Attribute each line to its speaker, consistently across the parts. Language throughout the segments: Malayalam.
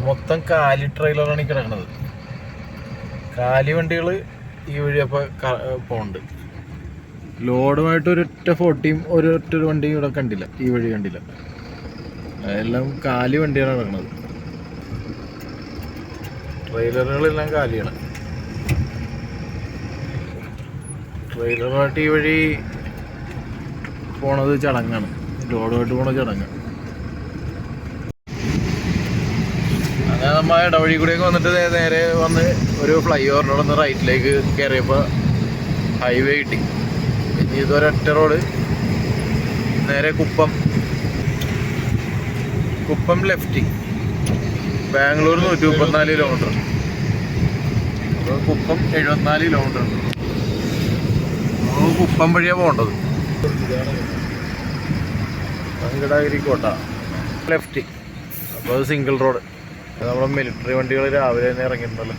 Speaker 1: മൊത്തം കാലി ട്രെയിലറാണ് ഈ കിടക്കുന്നത്. കാലി വണ്ടികൾ ഈ വഴി അപ്പോൾ പോകുന്നുണ്ട്. ലോഡുമായിട്ട് ഒരൊറ്റ 40 ഒരൊറ്റ വണ്ടി ഇവിടെ കണ്ടില്ല, ഈ വഴി കണ്ടില്ല. എല്ലാം കാലി വണ്ടിയാണ് കിടക്കുന്നത്. ട്രെയിലറുകളെല്ലാം കാലിയാണ്. ട്രെയിലറുമായിട്ട് ഈ വഴി പോണത് ചടങ്ങാണ്, ലോഡുമായിട്ട് പോണ ചടങ്ങ്. അങ്ങനെ നമ്മൾ ഇടവഴി കൂടെയൊക്കെ വന്നിട്ട് നേരെ വന്ന് ഒരു ഫ്ലൈ ഓവറിനോട് ഒന്ന് റൈറ്റിലേക്ക് കയറിയപ്പോൾ ഹൈവേ കിട്ടി. ഇനി ഇതൊരൊറ്റ റോഡ് നേരെ കുപ്പം ലെഫ്റ്റ്. ബാംഗ്ലൂർ 134 കിലോമീറ്റർ, അപ്പോൾ കുപ്പം 74 കിലോമീറ്റർ ഉണ്ട്. നമ്മൾ കുപ്പം വഴിയാണ് പോകേണ്ടത്. വെങ്കടഗിരി കോട്ട ലെഫ്റ്റ്. അപ്പോൾ അത് സിംഗിൾ റോഡ്. നമ്മുടെ മിലിറ്ററി വണ്ടികൾ രാവിലെ തന്നെ ഇറങ്ങിയിട്ടുണ്ടല്ലോ.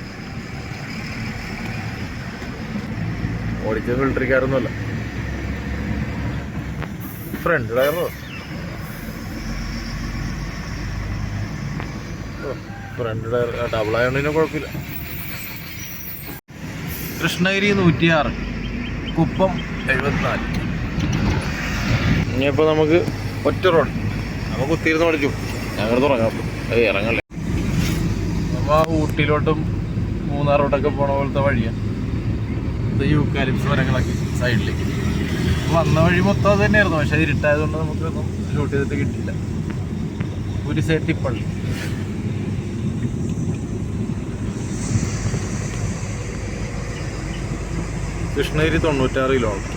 Speaker 1: ഓടിച്ച മിലിറ്ററിക്കാരൊന്നുമല്ല. ഫ്രണ്ട് ടയറോ ഫ്രണ്ട് ടയർ ഡബിൾ ആയതുകൊണ്ട് കുഴപ്പമില്ല. കൃഷ്ണഗിരി 106, കുപ്പം 74. ഇനിയിപ്പോൾ നമുക്ക് ഒറ്റ റോഡ്, നമുക്ക് കുത്തിയിരുന്ന് പഠിച്ചു. ഞങ്ങൾ തുടങ്ങാം. അത് ഇറങ്ങല്ലേ. നമ്മൾ ഊട്ടിയിലോട്ടും മൂന്നാറോട്ടൊക്കെ പോണ പോലത്തെ വഴിയാണ്. ഇത് യൂക്കാലിപ്സ് മരങ്ങളൊക്കെ സൈഡിലേക്ക്. വന്ന വഴി മൊത്തം അത് തന്നെയായിരുന്നു. പക്ഷേ ഇരുട്ടായതുകൊണ്ട് നമുക്കൊന്നും ഷൂട്ട് ചെയ്തിട്ട് കിട്ടില്ല. കുരിശേത്തിപ്പള്ളി. കൃഷ്ണഗിരി 96 കിലോമീറ്റർ.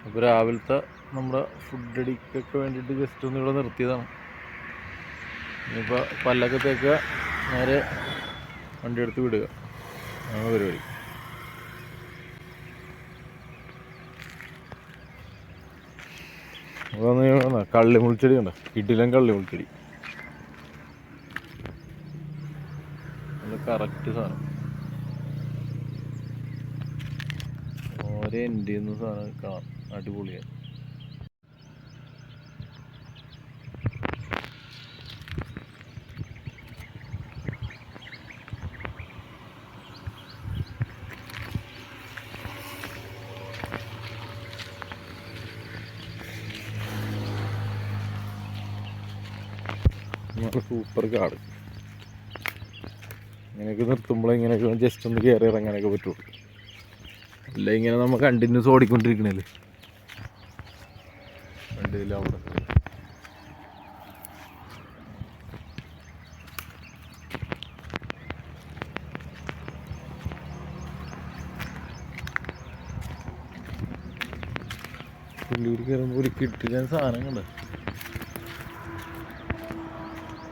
Speaker 1: അപ്പോൾ രാവിലത്തെ നമ്മുടെ ഫുഡ് അടിക്കൊക്കെ വേണ്ടിയിട്ട് ജസ്റ്റ് ഒന്ന് ഇവിടെ നിർത്തിയതാണ്. ഇനിയിപ്പോൾ പല്ലൊക്കെ തേക്കുക, നേരെ വണ്ടി എടുത്ത് വിടുക, ആണ് പരിപാടി. അതൊന്ന് കള്ളിമുൾച്ചെടി കണ്ടോ, കിടിലൻ കള്ളിമുൾച്ചെടി. നല്ല കറക്റ്റ് സാധനം. ഒരേ എൻ്റെ സാധനം കാണാം, അടിപൊളിയാണ്. സൂപ്പർ കാട്. ഇങ്ങനെയൊക്കെ നിർത്തുമ്പോൾ ഇങ്ങനെയൊക്കെ ജസ്റ്റ് ഒന്ന് കയറി ഇറങ്ങാനൊക്കെ പറ്റുള്ളൂ. അല്ല ഇങ്ങനെ നമ്മൾ കണ്ടിന്യൂസ് ഓടിക്കൊണ്ടിരിക്കണല്ലേ. കണ്ടില്ല അവിടെ പുള്ളിയിൽ കയറുമ്പോൾ ഒരു കിട്ടിയ സാധനം കണ്ട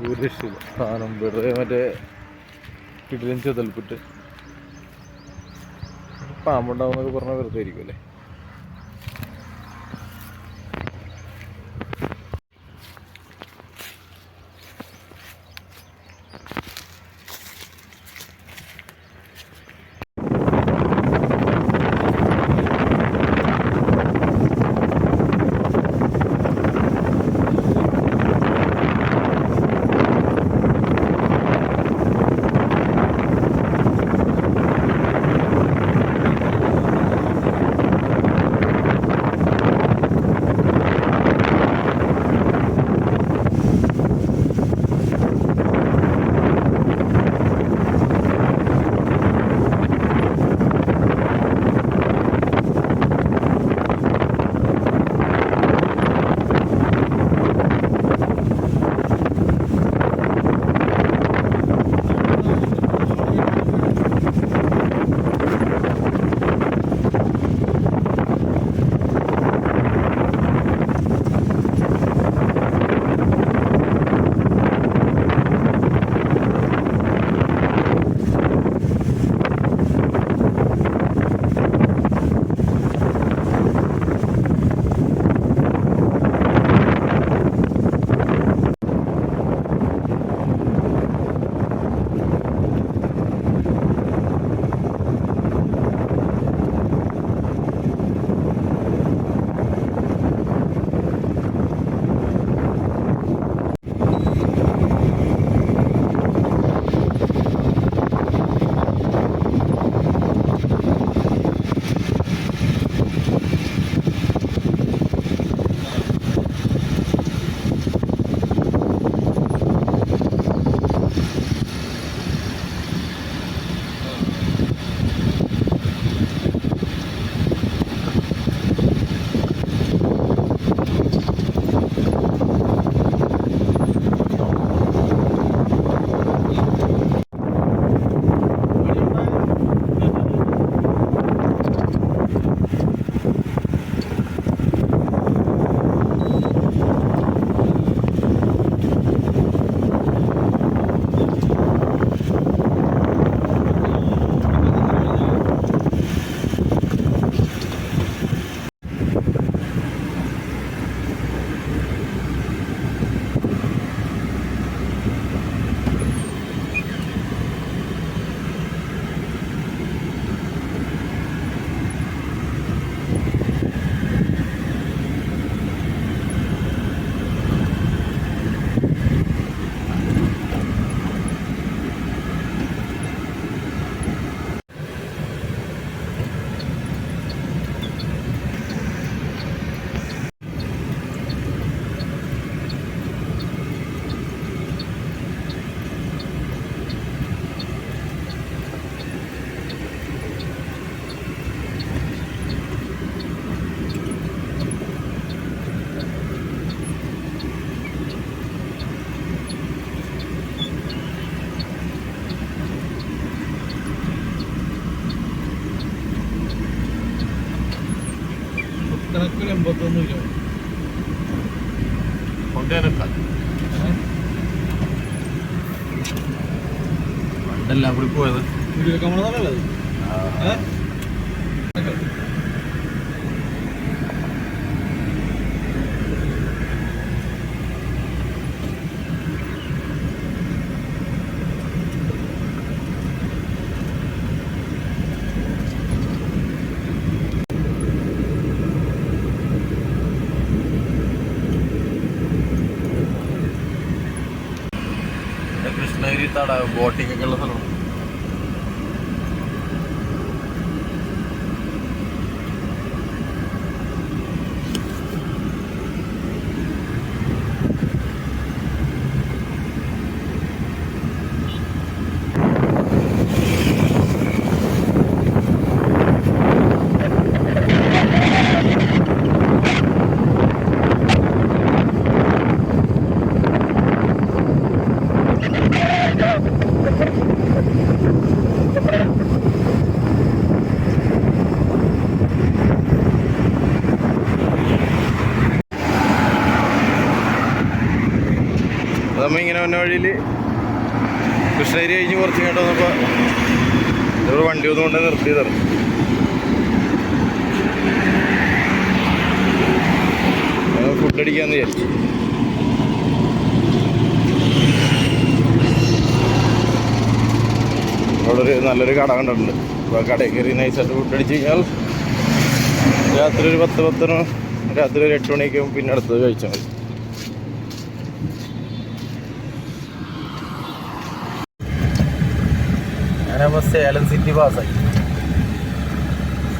Speaker 1: ഒരു രക്ഷയില്ല. സാധനം വെറുതെ മറ്റേ കിട്ടിലും ചെതൽപ്പിട്ട് പാമ്പുണ്ടാവുന്നൊക്കെ പറഞ്ഞാൽ വെറുതെ ആയിരിക്കും അല്ലേ. കണക്കിൽ 81 കിലോ കൊണ്ടുവരാൻ പണ്ടെല്ലാം കൂടി പോയത് നല്ലത്. കൃഷ്ണഗിരി തടാകം ബോട്ടിംഗ് ഒക്കെ ഉള്ള സ്ഥലമാണ്. നമ്മളിങ്ങനെ വന്ന വഴിയിൽ കൃഷ്ണഗിരി കഴിഞ്ഞ് കുറച്ച് ഇങ്ങോട്ട് വന്നപ്പോൾ ഇവിടെ വണ്ടി ഒന്നും കൊണ്ട് നിർത്തിയതാണ്. ഫുഡ് അടിക്കാമെന്ന് വിചാരിച്ചു. അവിടെ നല്ലൊരു കട കണ്ടിട്ടുണ്ട്. അപ്പോൾ കടയിൽ കയറി നൈസായിട്ട് ഫുഡ് അടിച്ച് കഴിഞ്ഞാൽ രാത്രി ഒരു 10 രാത്രി ഒരു 8 മണിയൊക്കെ പിന്നെ അടുത്തത് കഴിച്ചാൽ മതി. ഞാനപ്പോൾ സേലം സിറ്റി പാസ്സായി.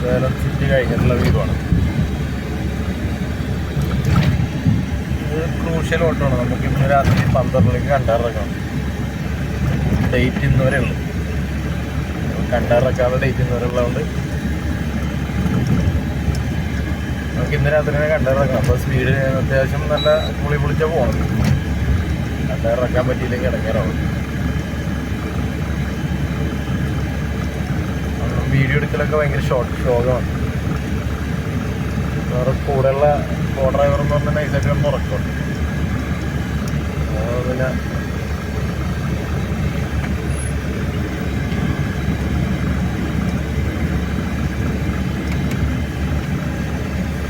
Speaker 1: സേലം സിറ്റി കഴിഞ്ഞിട്ടുള്ള വ്യൂവാണ്. ഇത് ക്രൂഷ്യൽ ഓട്ടമാണ്. നമുക്ക് ഇന്ന് രാത്രി 12 മണിക്ക് കണ്ടാറിറക്കണം. ഡേറ്റ് ഇന്ന് വരെ ഉള്ളു. കണ്ടാറിറക്കാനുള്ള ഡേറ്റ് ഇന്ന് വരെ ഉള്ളതുകൊണ്ട് നമുക്ക് ഇന്ന് രാത്രി തന്നെ കണ്ടാറിറക്കണം. അപ്പോൾ സ്പീഡ് അത്യാവശ്യം നല്ല പൊളിച്ചാൽ പോകണം. കണ്ടാറിറക്കാൻ പറ്റിയില്ലെങ്കിൽ ഇടങ്ങേറാവും. വീഡിയോ എടുക്കലൊക്കെ ഭയങ്കര ശോകമാണ്. വേറെ കൂടെയുള്ള കോ ഡ്രൈവർ എന്ന് പറഞ്ഞാൽ നൈസായിട്ട് ഒന്ന് ഉറക്കും. പിന്നെ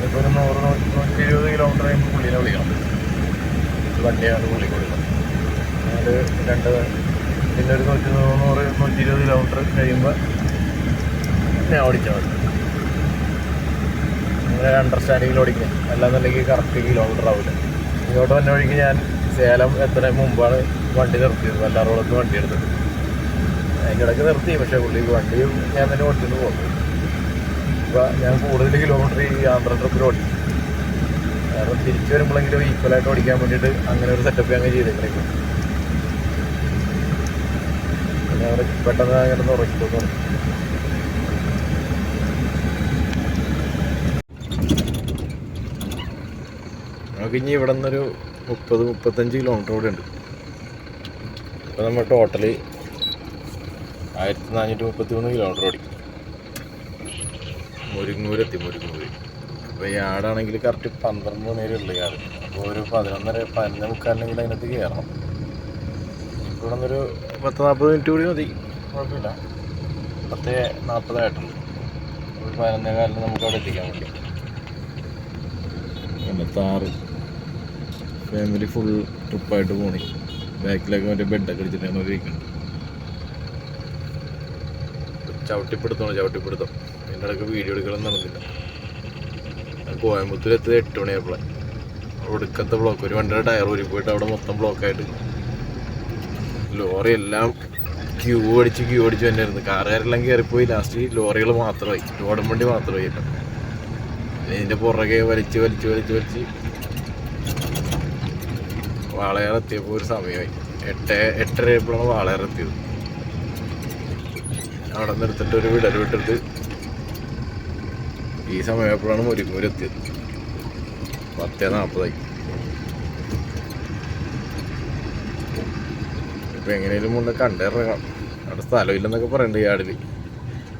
Speaker 1: ഇപ്പോൾ ഒരു 100-120 കിലോമീറ്റർ കഴിയുമ്പോൾ പുള്ളിനെ വിളിക്കണം. വണ്ടിയാണ് പുള്ളിക്ക് വിളിക്കണം. പിന്നെ ഒരു 100-120 കിലോമീറ്റർ കഴിയുമ്പോൾ ഞാൻ ഓടിച്ചാൽ മതി. അങ്ങനെ അണ്ടർസ്റ്റാൻഡിങ്ങിൽ ഓടിക്കുന്നത്. അല്ലാന്നുണ്ടെങ്കിൽ കറക്റ്റ് കിലോമീറ്റർ ആവില്ല. ഇങ്ങോട്ട് വന്ന വഴിക്ക് ഞാൻ സേലം എത്തുന്നതിന് മുമ്പാണ് വണ്ടി നിർത്തിയത്. വല്ലാറോളത്ത് വണ്ടി എടുത്തത്. അതിൻ്റെ ഇടയ്ക്ക് നിർത്തി. പക്ഷേ പുള്ളിക്ക് വണ്ടിയും ഞാൻ തന്നെ ഓടിച്ചിട്ട് പോകും. അപ്പോൾ ഞാൻ കൂടുതൽ കിലോമീറ്റർ ഈ ആന്ധ്ര ട്രിപ്പിൽ ഓടിക്കും. കാരണം തിരിച്ചു വരുമ്പോഴെങ്കിലും ഈക്വലായിട്ട് ഓടിക്കാൻ വേണ്ടിയിട്ട് അങ്ങനെ ഒരു സെറ്റപ്പ് അങ്ങനെ ചെയ്തേക്കും. പിന്നെ അവിടെ പെട്ടെന്ന് അങ്ങനെ ഉറക്കിപ്പോന്നു. നമുക്ക് ഇനി ഇവിടെ നിന്നൊരു 30-35 കിലോമീറ്റർ കൂടെ ഉണ്ട്. അപ്പോൾ നമ്മൾ ടോട്ടല് 1433 കിലോമീറ്റർ ഓടിക്കും. മുരിങ്ങൂർ. അപ്പോൾ ഈ ആടാണെങ്കിൽ കറക്റ്റ് 12 മണി ഉള്ളു ഈ ആട്. അപ്പോൾ ഒരു 11:30-11:45 അതിനകത്ത് കയറണം. ഇവിടെ നിന്നൊരു 10-40 മിനിറ്റ് കൂടി മതി, കുഴപ്പമില്ല. 10:40 ആയിട്ടുണ്ട്. ഒരു 11:15 നമുക്ക് അവിടെ എത്തിക്കാൻ വേണ്ടി. താറ് ഫാമിലി ഫുൾ ട്രിപ്പായിട്ട് പോണി. ബാക്കിലൊക്കെ മറ്റേ ബെഡൊക്കെ അടിച്ചിട്ടാണ് അവർ ഇരിക്കുന്നത്. ചവിട്ടിപ്പിടുത്തം. എൻ്റെ ഇടയ്ക്ക് വീഡിയോ എടുക്കണം നടന്നില്ല. കോയമ്പത്തൂർ എത്തിയത് 8 മണിയായപ്പോഴേ. ഒടുക്കത്തെ ബ്ലോക്ക്. ഒരു വണ്ടിയുടെ ടയർ ഊരി പോയിട്ട് അവിടെ മൊത്തം ബ്ലോക്കായിട്ട് ലോറി എല്ലാം ക്യൂ അടിച്ച് തന്നെയായിരുന്നു. കാറുകാരെല്ലാം കയറിപ്പോയി. ലാസ്റ്റ് ലോറികൾ മാത്രമായി, ലോഡും വണ്ടി മാത്രമായി. ഇതിൻ്റെ പുറകെ വലിച്ച് വാളയാർ എത്തിയപ്പോൾ ഒരു സമയമായി. 8:30 ആയപ്പോഴാണ് വാളയാർ എത്തിയത്. അവിടെ നിന്ന് എടുത്തിട്ട് ഒരു വിട്ടിട്ട് ഈ സമയമായപ്പോഴാണ് മുരിങ്ങൂർ എത്തിയത്. 10:40 ഇപ്പം എങ്ങനെയും മുന്നേ കണ്ടിറങ്ങാം. അവിടെ സ്ഥലമില്ലെന്നൊക്കെ പറയുന്നുണ്ട് ഈ ആടിൽ.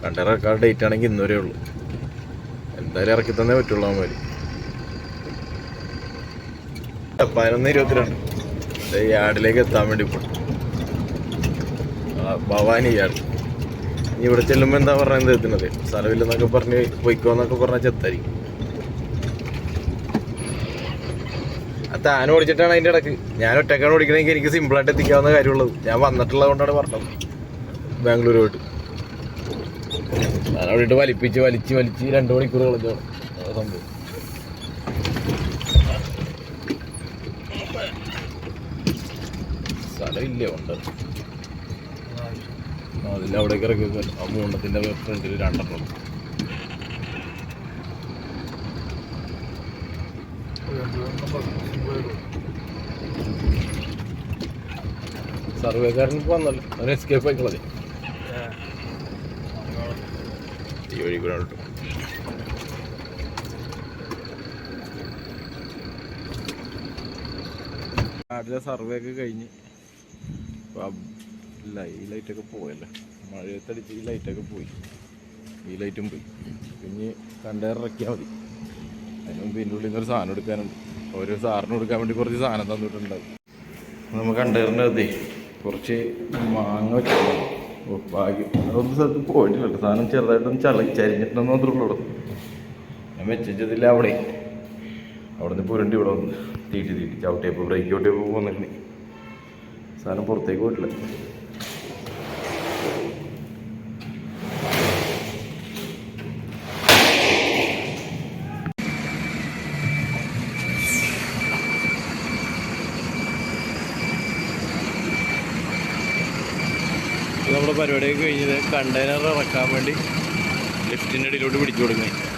Speaker 1: കണ്ടിറക്കാൻ ഡേറ്റ് ആണെങ്കിൽ ഇന്നുവരെ ഉള്ളൂ. എന്തായാലും ഇറക്കി തന്നേ പറ്റുള്ളൂ അവന്മാർ. 11:22 യാർഡിലേക്ക് എത്താൻ വേണ്ടി ഇപ്പോൾ ഭവാനി യാർഡ്. ഇനി ഇവിടെ ചെല്ലുമ്പോൾ എന്താ പറയുന്നത് എത്തുന്നത്, സ്ഥലമില്ലെന്നൊക്കെ പറഞ്ഞ് പൊയ്ക്കോന്നൊക്കെ പറഞ്ഞാൽ ചെത്തായിരിക്കും. ആ താൻ ഓടിച്ചിട്ടാണ് അതിൻ്റെ ഇടക്ക്. ഞാൻ ഒറ്റക്കാണ് ഓടിക്കണമെങ്കിൽ എനിക്ക് സിമ്പിളായിട്ട് എത്തിക്കാവുന്ന കാര്യമുള്ളത്. ഞാൻ വന്നിട്ടുള്ളത് കൊണ്ടാണ് പറഞ്ഞത് ബാംഗ്ലൂരോട്ട്. ഞാൻ അവിടെ ഇട്ട് വലിച്ച് 2 മണിക്കൂർ കളഞ്ഞാണ് സംഭവം. സ്ഥലമില്ല ഉണ്ട്. അതിൽ അവിടേക്ക് ഇറക്കി വെക്കാൻ. ആ 3-ന്റെ ഫ്രണ്ടിൽ 2 സർവേക്കാരൻ വന്നല്ലോ, അവന് എസ്കേപ്പ് ആയിക്കളെ ഈ വഴി കൂടെ കിട്ടും. നാട്ടിലെ സർവേ ഒക്കെ കഴിഞ്ഞ് ഈ ലൈറ്റൊക്കെ പോയല്ലോ, മഴയത്തടിച്ച് ഈ ലൈറ്റൊക്കെ പോയി, ഈ ലൈറ്റും പോയി. പിന്നെ കണ്ടെയ്നർ ഇറക്കിയാൽ മതി. അതിന് മുമ്പ് ഇതിൻ്റെ ഉള്ളിൽ നിന്നൊരു സാധനം എടുക്കാനുണ്ട്. ഓരോ സാറിന് കൊടുക്കാൻ വേണ്ടി കുറച്ച് സാധനം തന്നിട്ടുണ്ടാവും. നമ്മൾ കണ്ടെയ്നറിൻ്റെ അകത്തേ കുറച്ച് മാങ്ങ വെച്ചിട്ടുണ്ടാവും. ഭാഗ്യം അതൊന്നും സ്ഥലത്ത് പോയിട്ടില്ല. സാധനം ചെറുതായിട്ടൊന്ന് ചരിഞ്ഞിട്ടുണ്ടെന്ന് മാത്രമേ. ഞാൻ വെച്ചതില്ല അവിടെ നിന്ന് പുരണ്ടി ഇവിടെ വന്ന് തീറ്റി ചവിട്ടിയപ്പോൾ ബ്രേക്ക് ചവിട്ടിയപ്പോൾ വന്നിട്ടുണ്ട്. സാധനം പുറത്തേക്ക് പോയിട്ടില്ല. നമ്മുടെ പരിപാടിയൊക്കെ കഴിഞ്ഞത് കണ്ടെയ്നർ ഇറക്കാൻ വേണ്ടി ലിഫ്റ്റിൻ്റെ അടിയിലോട്ട് പിടിച്ചു കൊടുക്കുന്നത്.